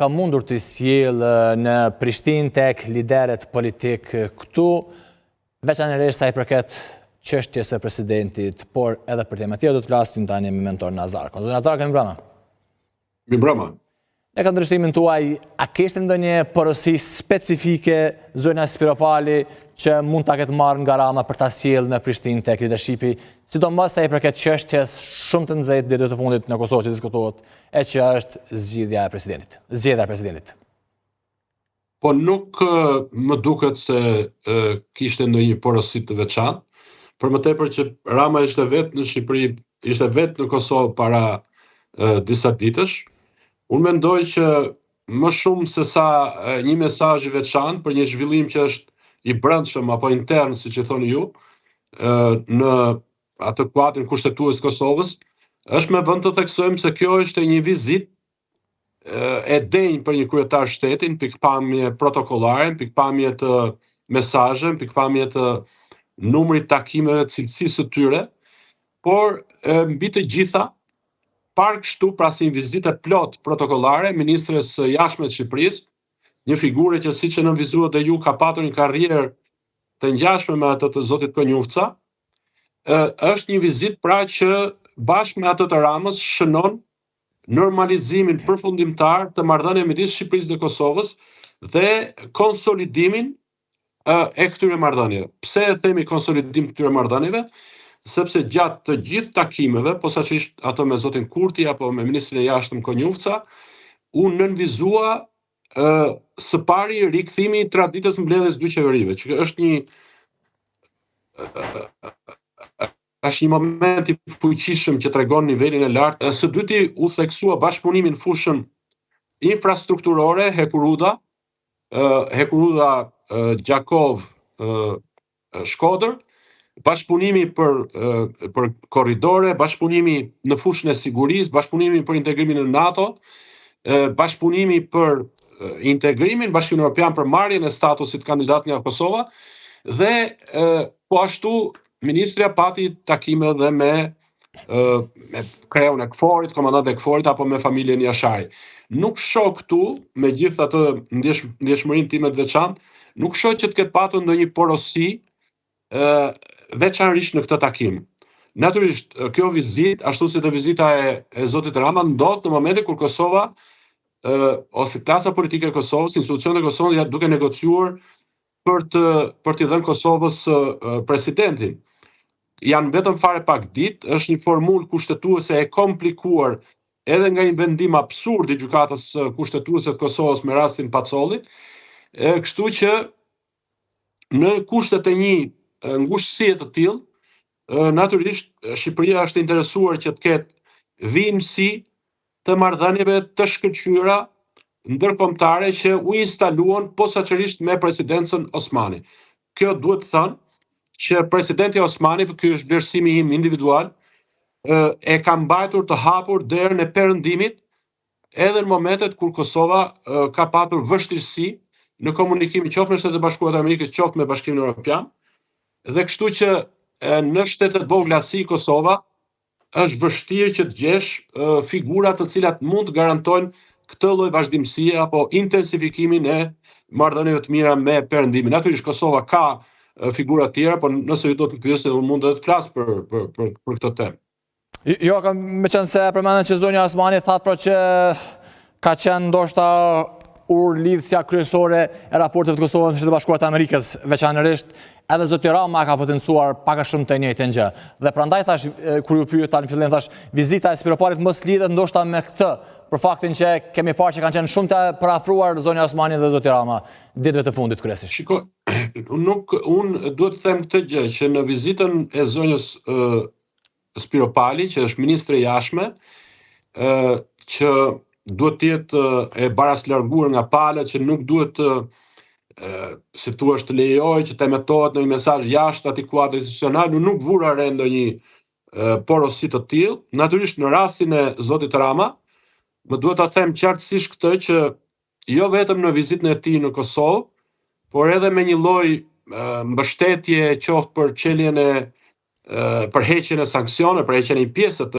ka mundur të sjellë në Prishtinë tek lideret politik këtu, veçanërisht sa i përket çështjes së presidentit, por edhe për tema tjera do të flasim tani me mentor Nazar. Zoti Nazar, kemi brama. Mirëmbrëma. Ne ka ndryshimin tuaj, a kishte ndonjë porosi specifike zonja Spiropali që mund ta ketë marrë nga Rama për ta sjellë në Prishtinë tek leadershipi, sidomos sa i përket çështjes shumë të nxehtë ditët e fundit në Kosovë që diskutohet, e që është zgjedhja e presidentit. Po nuk më duket se kishte ndonjë porosi të veçantë, për më tepër që Rama ishte vetë në Shqipëri, ishte vetë në Kosovë para disa ditësh. Unë mendoj që më shumë se sa një mesazh i veçantë për një zhvillim që është i brendshëm apo intern, siç e thoni ju, në atë kuadrin kushtetues të Kosovës, është me vend të theksojmë se kjo është një vizitë e denjë për një kryetar shteti, në pikpamje protokollare, në pikpamje të mesazheve, në pikpamje të numrit takimeve, cilësisë së tyre, por mbi të gjitha parë kështu pra si një vizitë plot protokollare, ministres së jashtme të Shqipërisë, një figure që siç e nënvizuat dhe ju ka patur një karrierë të ngjashme me atë të zotit Konjufca, është një vizitë pra që bashkë me atë të Ramës shënon normalizimin përfundimtar të marrëdhënieve midis Shqipërisë dhe Kosovës dhe konsolidimin e këtyre marrëdhënieve. Pse e themi konsolidim të këtyre marrëdhënieve? Sepse gjatë të gjithë takimeve, posaçërisht ato me zotin Kurti apo me ministrin e jashtëm Konjufca, unë nënvizua së pari rikthimi i traditës mbledhjes dy qeverive, që është një moment i fuqishëm që tregon nivelin e lartë. Së dyti u theksua bashkëpunimi në fushën infrastrukturore, Hekuruda Gjakov Shkodër, bashkëpunimi për korridore, bashkëpunimi në fushën e sigurisë, bashkëpunimi për integrimin në NATO, bashkëpunimi për integrimin Bashkimin Evropian për marrjen e statusit kandidat nga Kosova dhe po ashtu ministrja pati takime dhe me kreun e KFOR-it, komandantin e KFOR-it apo me familjen Jashari. Nuk shoh këtu, me gjithë atë ndjeshmërinë time të veçantë, nuk shoh që të ketë patur ndonjë porosi veçanërisht në këtë takim. Natyrisht, kjo vizitë, ashtu si dhe vizita e zotit Rama, ndodh në momentin kur Kosova ose klasa politike e Kosovës, institucionet e Kosovës janë duke negociuar për t'i dhënë Kosovës presidentin. Janë vetëm fare pak ditë, është një formulë kushtetuese e komplikuar edhe nga një vendim absurd i gjykatës kushtetuese të Kosovës me rastin Pacolli, kështu që në kushtet e një ngushtësie të tillë, natyrisht Shqipëria është interesuar që të ketë vimësi të marrëdhënieve të shkëlqyera ndërkombëtare që u instaluan posaçërisht me presidencën Osmani. Kjo duhet të thënë që presidenti Osmani, ky është vlerësimi im individual, e ka mbajtur të hapur derën e perëndimit edhe në momentet kur Kosova ka patur vështirësi në komunikimin qoftë me Shtetet e Bashkuara të Amerikës, qoftë me Bashkimin Evropian, dhe kështu që në shtetet vogla si Kosova është vështirë që të gjesh figura të cilat mund të garantojnë këtë lloj vazhdimësie apo intensifikimin e marrëdhënieve të mira me perëndimin. Natyrisht Kosova ka figura të tjera, por nëse ju do të pyesni, unë mund të flas për këtë temë. Jo, me qenë se përmendën që zonja Osmani thatë pra që ka qenë ndoshta lidhësia kryesore e raporteve të Kosovës me Shtetet e Bashkuara të Amerikës, veçanërisht edhe zoti Rama ka potencuar pak a shumë të njëjtën gjë. Dhe prandaj thash, kur ju pyeta në fillim, thash, vizita e Spiropalit mos lidhet ndoshta me këtë, për faktin që kemi parë që kanë qenë shumë të parafruar zonja Osmani dhe zoti Rama ditëve të fundit kryesisht. Shiko, unë duhet të them këtë gjë, që në vizitën e zonjës Spiropali, që është ministre e jashtme, që duhet të jetë e baraslarguar nga palët, që nuk duhet si thua të lejoj që të emetohet në një mesazh jashtë atij kuadri institucional, nuk vura re ndonjë porosi të tillë. Natyrisht në rastin e zotit Rama, më duhet ta them qartësisht këtë që jo vetëm në vizitën e tij në Kosovë, por edhe me një lloj mbështetje qoftë për çeljen e përheqjen e sanksioneve, përheqjen e një pjesë të